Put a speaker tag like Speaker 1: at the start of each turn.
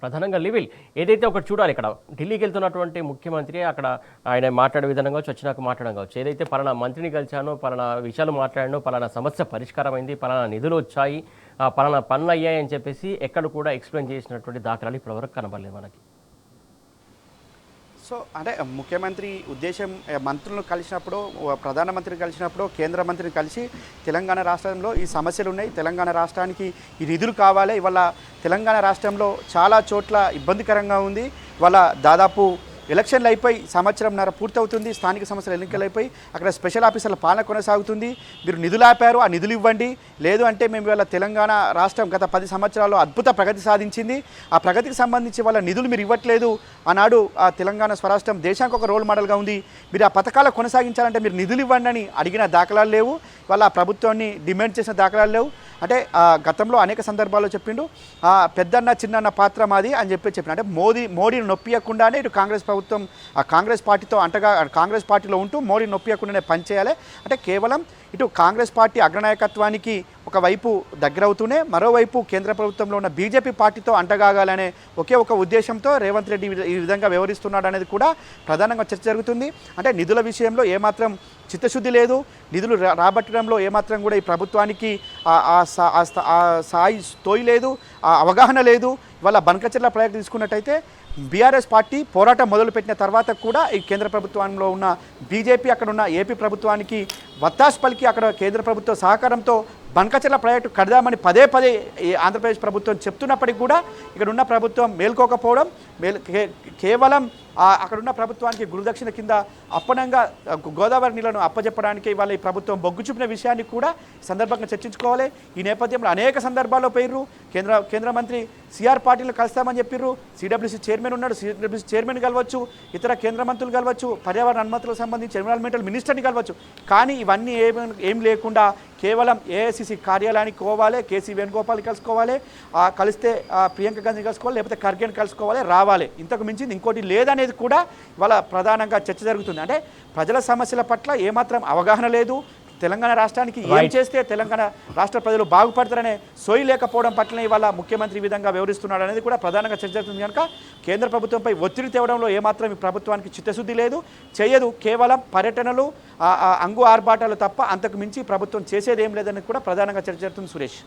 Speaker 1: ప్రధానంగా లివిల్ ఏదైతే ఒకటి చూడాలి ఇక్కడ ఢిల్లీకి వెళ్తున్నటువంటి ముఖ్యమంత్రి అక్కడ ఆయన మాట్లాడే విధానం కావచ్చు, వచ్చినాక మాట్లాడడం కావచ్చు, ఏదైతే పలానా మంత్రిని కలిశానో, పలానా విషయాలు మాట్లాడానో, పలానా సమస్య పరిష్కారమైంది, పలానా నిధులు వచ్చాయి, పలానా పనులు అయ్యాయి అని చెప్పేసి ఎక్కడ కూడా ఎక్స్ప్లెయిన్ చేసినటువంటి దాఖలాలు ఇప్పటివరకు కనబడలేదు మనకి.
Speaker 2: సో అంటే ముఖ్యమంత్రి ఉద్దేశం మంత్రులను కలిసినప్పుడు, ప్రధానమంత్రిని కలిసినప్పుడు, కేంద్ర మంత్రిని కలిసి తెలంగాణ రాష్ట్రంలో ఈ సమస్యలు ఉన్నాయి, తెలంగాణ రాష్ట్రానికి ఈ నిధులు కావాలి, ఇవాళ తెలంగాణ రాష్ట్రంలో చాలా చోట్ల ఇబ్బందికరంగా ఉంది, ఇవాళ దాదాపు ఎలక్షన్లు అయిపోయి సంవత్సరంన్నర పూర్తవుతుంది, స్థానిక సంస్థల ఎన్నికలు అయిపోయి అక్కడ స్పెషల్ ఆఫీసర్ల పాలన కొనసాగుతుంది, మీరు నిధులు ఆపారు, ఆ నిధులు ఇవ్వండి, లేదు అంటే మేము ఇవాళ తెలంగాణ రాష్ట్రం గత 10 సంవత్సరాల్లో అద్భుత ప్రగతి సాధించింది, ఆ ప్రగతికి సంబంధించి వాళ్ళ నిధులు మీరు ఇవ్వట్లేదు, ఆనాడు ఆ తెలంగాణ స్వరాష్ట్రం దేశానికి ఒక రోల్ మోడల్గా ఉంది, మీరు ఆ పథకాలు కొనసాగించాలంటే మీరు నిధులు ఇవ్వండి అని అడిగిన దాఖలాలు లేవు, వాళ్ళ ప్రభుత్వాన్ని డిమాండ్ చేసిన దాఖలాలు లేవు. అంటే గతంలో అనేక సందర్భాల్లో చెప్పిండు పెద్దన్న చిన్నన్న పాత్ర మాది అని చెప్పిన, అంటే మోడీని నొప్పియకుండానే ఇటు కాంగ్రెస్ ప్రభుత్వం కాంగ్రెస్ పార్టీతో కాంగ్రెస్ పార్టీలో ఉంటూ మోడీని నొప్పియకుండానే పనిచేయాలి, అంటే కేవలం ఇటు కాంగ్రెస్ పార్టీ అగ్రనాయకత్వానికి ఒకవైపు దగ్గరవుతూనే మరోవైపు కేంద్ర ప్రభుత్వంలో ఉన్న బీజేపీ పార్టీతో అంటగాగాలనే ఒకే ఒక ఉద్దేశంతో రేవంత్ రెడ్డి ఈ విధంగా వ్యవహరిస్తున్నాడు అనేది కూడా ప్రధానంగా చర్చ జరుగుతుంది. అంటే నిధుల విషయంలో ఏమాత్రం చిత్తశుద్ధి లేదు, నిధులు రాబట్టడంలో ఏమాత్రం కూడా ఈ ప్రభుత్వానికి స్థాయి స్తోయి లేదు, అవగాహన లేదు. ఇవాళ బనకచెర్ల ప్రాజెక్టు తీసుకున్నట్టయితే బీఆర్ఎస్ పార్టీ పోరాటం మొదలుపెట్టిన తర్వాత కూడా ఈ కేంద్ర ప్రభుత్వంలో ఉన్న బీజేపీ అక్కడ ఉన్న ఏపీ ప్రభుత్వానికి వత్తాసు పలికి అక్కడ కేంద్ర ప్రభుత్వ సహకారంతో బనకచెర్ల ప్రాజెక్టు కడదామని పదే ఆంధ్రప్రదేశ్ ప్రభుత్వం చెప్తున్నప్పటికీ కూడా ఇక్కడ ఉన్న ప్రభుత్వం మేల్కోకపోవడం, కేవలం అక్కడున్న ప్రభుత్వానికి గురుదక్షిణ కింద అప్పనంగా గోదావరి నీళ్లను అప్పచెప్పడానికి ఇవాళ ఈ ప్రభుత్వం బొగ్గు చూపిన విషయాన్ని కూడా సందర్భంగా చర్చించుకోవాలి. ఈ నేపథ్యంలో అనేక సందర్భాల్లో పోయిర్రు, కేంద్ర మంత్రి సిఆర్ పాటిల్ కలుస్తామని చెప్పిర్రు, సిడబ్ల్యూసీ చైర్మన్ ఉన్నాడు, సిడబ్ల్యూసీ చైర్మన్ కలవచ్చు, ఇతర కేంద్ర మంత్రులు కలవచ్చు, పర్యావరణ అనుమతులకు సంబంధించి ఎన్విరాన్మెంటల్ మినిస్టర్ని కలవచ్చు, కానీ ఇవన్నీ ఏం లేకుండా కేవలం ఏఐసిసి కార్యాలయానికి పోవాలి, కేసీ వేణుగోపాల్ని కలుసుకోవాలి, కలిస్తే ప్రియాంక గాంధీని కలుసుకోవాలి, లేకపోతే ఖర్గేని కలుసుకోవాలి, రావాలి, ఇంతకు మించింది ఇంకోటి లేదనేది కూడా ఇవాళ ప్రధానంగా చర్చ జరుగుతుంది. అంటే ప్రజల సమస్యల పట్ల ఏమాత్రం అవగాహన లేదు, తెలంగాణ రాష్ట్రానికి ఏం చేస్తే తెలంగాణ రాష్ట్ర ప్రజలు బాగుపడతారనే సోయి లేకపోవడం పట్ల ఇవాళ ముఖ్యమంత్రి ఈ విధంగా వ్యవహరిస్తున్నాడు అనేది కూడా ప్రధానంగా చర్చ జరుగుతుంది. కనుక కేంద్ర ప్రభుత్వంపై ఒత్తిడి తేవడంలో ఏమాత్రం ఈ ప్రభుత్వానికి చిత్తశుద్ధి లేదు, చేయదు, కేవలం పర్యటనలు, అంగు ఆర్భాటాలు తప్ప అంతకు మించి ప్రభుత్వం చేసేది ఏం లేదని కూడా ప్రధానంగా చర్చ జరుగుతుంది. సురేష్.